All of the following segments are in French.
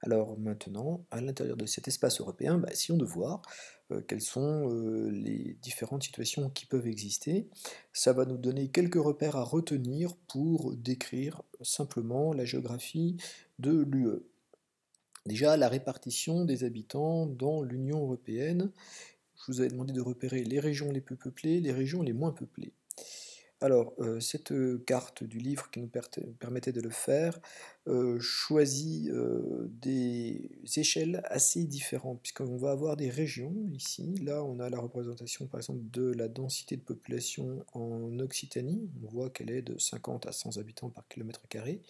Alors maintenant, à l'intérieur de cet espace européen, essayons de voir quelles sont les différentes situations qui peuvent exister. Ça va nous donner quelques repères à retenir pour décrire simplement la géographie de l'UE. Déjà, la répartition des habitants dans l'Union européenne. Je vous avais demandé de repérer les régions les plus peuplées, les régions les moins peuplées. Alors, cette carte du livre qui nous permettait de le faire, choisit des échelles assez différentes, puisqu'on va avoir des régions ici. Là, on a la représentation, par exemple, de la densité de population en Occitanie. On voit qu'elle est de 50 à 100 habitants par kilomètre carré.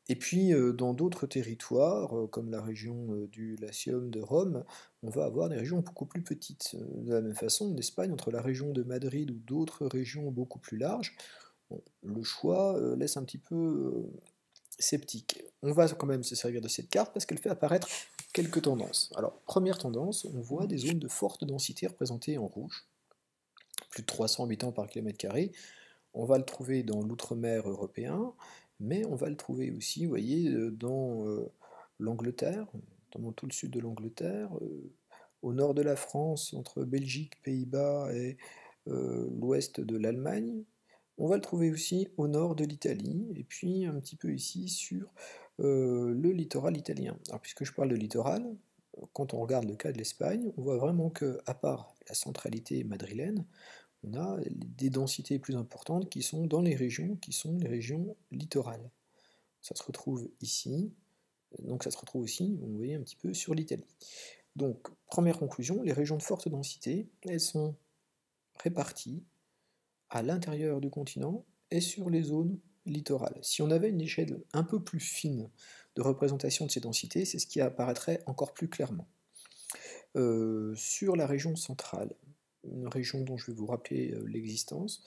Et puis, dans d'autres territoires, comme la région du Latium de Rome, on va avoir des régions beaucoup plus petites. De la même façon, en Espagne, entre la région de Madrid ou d'autres régions beaucoup plus larges, bon, le choix laisse un petit peu sceptique. On va quand même se servir de cette carte parce qu'elle fait apparaître quelques tendances. Alors, première tendance, on voit des zones de forte densité représentées en rouge, plus de 300 habitants par kilomètre carré. On va le trouver dans l'outre-mer européen, mais on va le trouver aussi, vous voyez, dans l'Angleterre, notamment tout le sud de l'Angleterre, au nord de la France, entre Belgique, Pays-Bas et l'ouest de l'Allemagne. On va le trouver aussi au nord de l'Italie, et puis un petit peu ici sur le littoral italien. Alors puisque je parle de littoral, quand on regarde le cas de l'Espagne, on voit vraiment que, à part la centralité madrilène, on a des densités plus importantes qui sont dans les régions qui sont les régions littorales. Ça se retrouve ici, donc ça se retrouve aussi, vous voyez un petit peu, sur l'Italie. Donc, première conclusion, les régions de forte densité, elles sont réparties à l'intérieur du continent et sur les zones littorales. Si on avait une échelle un peu plus fine de représentation de ces densités, c'est ce qui apparaîtrait encore plus clairement. Sur la région centrale, une région dont je vais vous rappeler l'existence,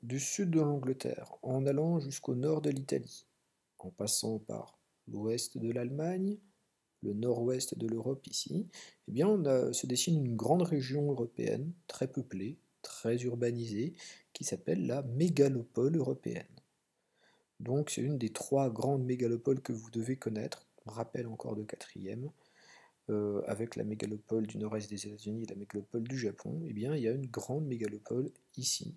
du sud de l'Angleterre, en allant jusqu'au nord de l'Italie, en passant par l'ouest de l'Allemagne, le nord-ouest de l'Europe ici, eh bien se dessine une grande région européenne, très peuplée, très urbanisée, qui s'appelle la mégalopole européenne. Donc c'est une des trois grandes mégalopoles que vous devez connaître, rappel encore de quatrième, avec la mégalopole du nord-est des États-Unis et la mégalopole du Japon, eh bien il y a une grande mégalopole ici,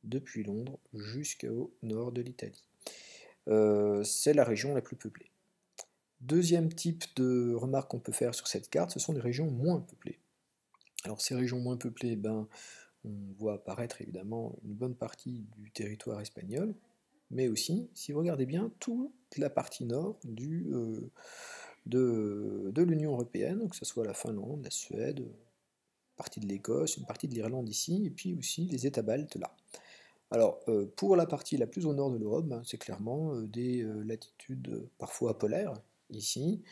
depuis Londres jusqu'au nord de l'Italie. C'est la région la plus peuplée. Deuxième type de remarque qu'on peut faire sur cette carte, ce sont les régions moins peuplées. Alors ces régions moins peuplées, on voit apparaître évidemment une bonne partie du territoire espagnol, mais aussi, si vous regardez bien, toute la partie nord de l'Union européenne, que ce soit la Finlande, la Suède, une partie de l'Écosse, une partie de l'Irlande ici, et puis aussi les États baltes là. Alors, pour la partie la plus au nord de l'Europe, c'est clairement des latitudes parfois polaires, ici.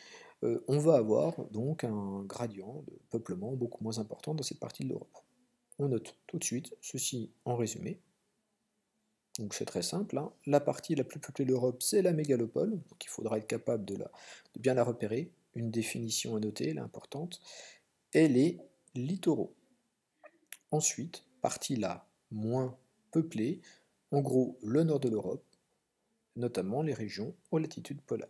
On va avoir donc un gradient de peuplement beaucoup moins important dans cette partie de l'Europe. On note tout de suite ceci en résumé. Donc c'est très simple, hein. La partie la plus peuplée de l'Europe, c'est la mégalopole, donc il faudra être capable de bien la repérer. Une définition à noter, elle est importante, et les littoraux. Ensuite, partie la moins peuplée, en gros le nord de l'Europe, notamment les régions aux latitudes polaires.